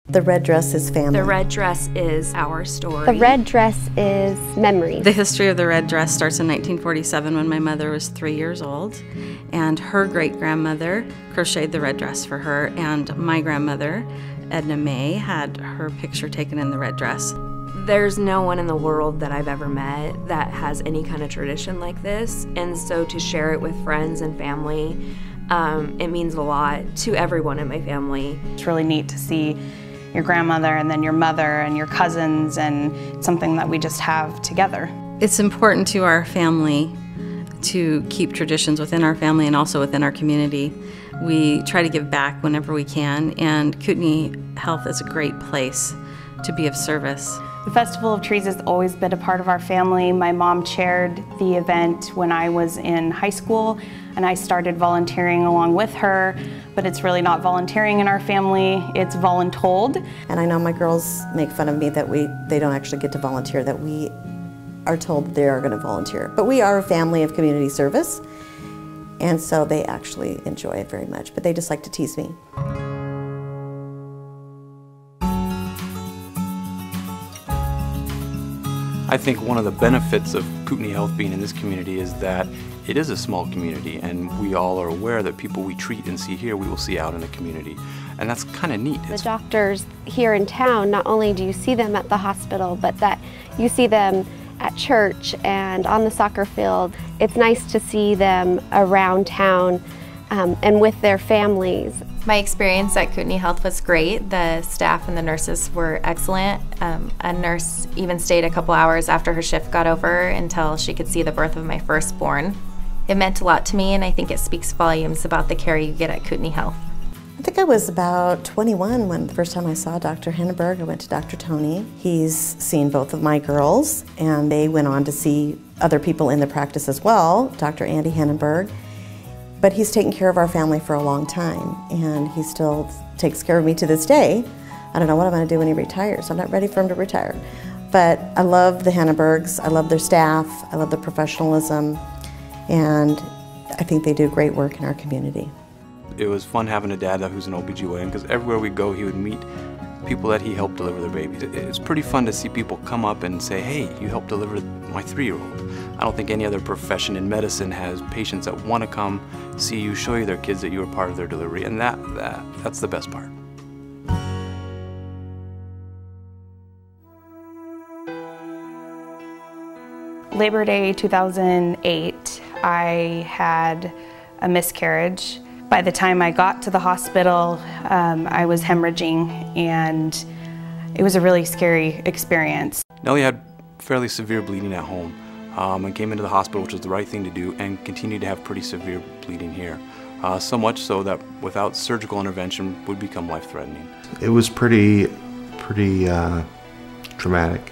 The red dress is family. The red dress is our story. The red dress is memories. The history of the red dress starts in 1947 when my mother was 3 years old, and her great-grandmother crocheted the red dress for her, and my grandmother, Edna May, had her picture taken in the red dress. There's no one in the world that I've ever met that has any kind of tradition like this, and so to share it with friends and family, it means a lot to everyone in my family. It's really neat to see your grandmother and then your mother and your cousins, and it's something that we just have together. It's important to our family to keep traditions within our family and also within our community. We try to give back whenever we can, and Kootenai Health is a great place to be of service. The Festival of Trees has always been a part of our family. My mom chaired the event when I was in high school, and I started volunteering along with her, but it's really not volunteering in our family, it's voluntold. And I know my girls make fun of me that they don't actually get to volunteer, that we are told they are going to volunteer. But we are a family of community service, and so they actually enjoy it very much, but they just like to tease me. I think one of the benefits of Kootenai Health being in this community is that it is a small community, and we all are aware that people we treat and see here we will see out in the community, and that's kind of neat. The doctors here in town, not only do you see them at the hospital, but that you see them at church and on the soccer field. It's nice to see them around town and with their families. My experience at Kootenai Health was great. The staff and the nurses were excellent. A nurse even stayed a couple hours after her shift got over until she could see the birth of my firstborn. It meant a lot to me, and I think it speaks volumes about the care you get at Kootenai Health. I think I was about 21 when the first time I saw Dr. Henneberg. I went to Dr. Tony. He's seen both of my girls, and they went on to see other people in the practice as well, Dr. Andy Henneberg. But he's taken care of our family for a long time, and he still takes care of me to this day. I don't know what I'm going to do when he retires. I'm not ready for him to retire. But I love the Hennebergs. I love their staff. I love the professionalism, and I think they do great work in our community. It was fun having a dad who's an OBGYN, because everywhere we go he would meet people that he helped deliver their babies. It's pretty fun to see people come up and say, hey, you helped deliver my 3-year-old. I don't think any other profession in medicine has patients that want to come see you, show you their kids that you were part of their delivery, and that's the best part. Labor Day 2008, I had a miscarriage. By the time I got to the hospital, I was hemorrhaging, and it was a really scary experience. Nellie had fairly severe bleeding at home and came into the hospital, which was the right thing to do, and continued to have pretty severe bleeding here. So much so that without surgical intervention would become life-threatening. It was pretty traumatic.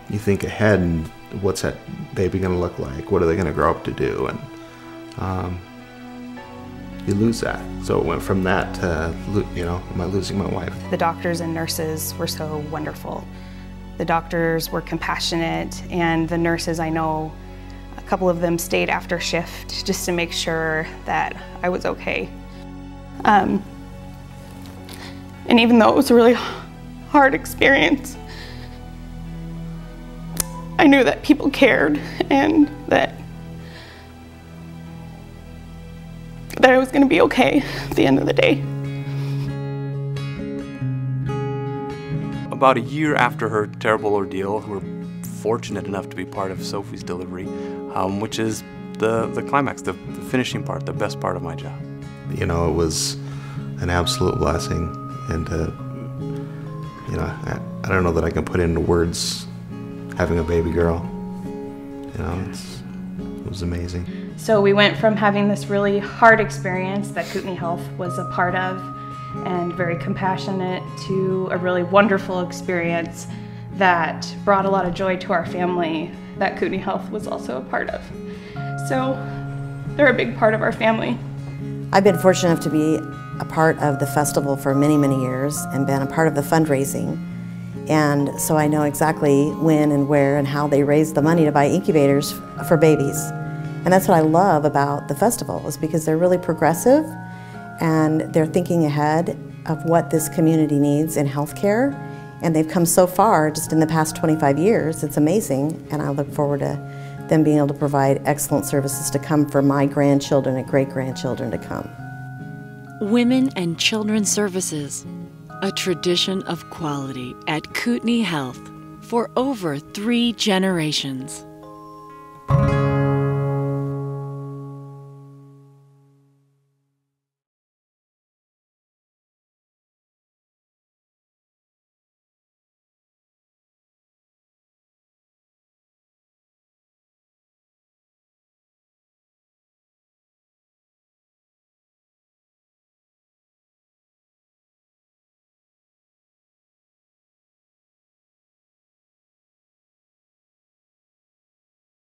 You think ahead, and what's that baby going to look like? What are they going to grow up to do? And you lose that. So it went from that to, am I losing my wife? The doctors and nurses were so wonderful. The doctors were compassionate, and the nurses, I know a couple of them stayed after shift just to make sure that I was okay. And even though it was a really hard experience, I knew that people cared, and that I was going to be okay at the end of the day. About a year after her terrible ordeal, we were fortunate enough to be part of Sophie's delivery, which is the climax, the finishing part, the best part of my job. You know, it was an absolute blessing, and I don't know that I can put into words having a baby girl. It was amazing. So we went from having this really hard experience that Kootenai Health was a part of, and very compassionate, to a really wonderful experience that brought a lot of joy to our family that Kootenai Health was also a part of. So they're a big part of our family. I've been fortunate enough to be a part of the festival for many, many years and been a part of the fundraising. And so I know exactly when and where and how they raise the money to buy incubators for babies. And that's what I love about the festival, is because they're really progressive and they're thinking ahead, of what this community needs in healthcare, and they've come so far just in the past 25 years. It's amazing, and I look forward to them being able to provide excellent services to come for my grandchildren and great-grandchildren to come. Women and Children's Services, a tradition of quality at Kootenai Health for over 3 generations.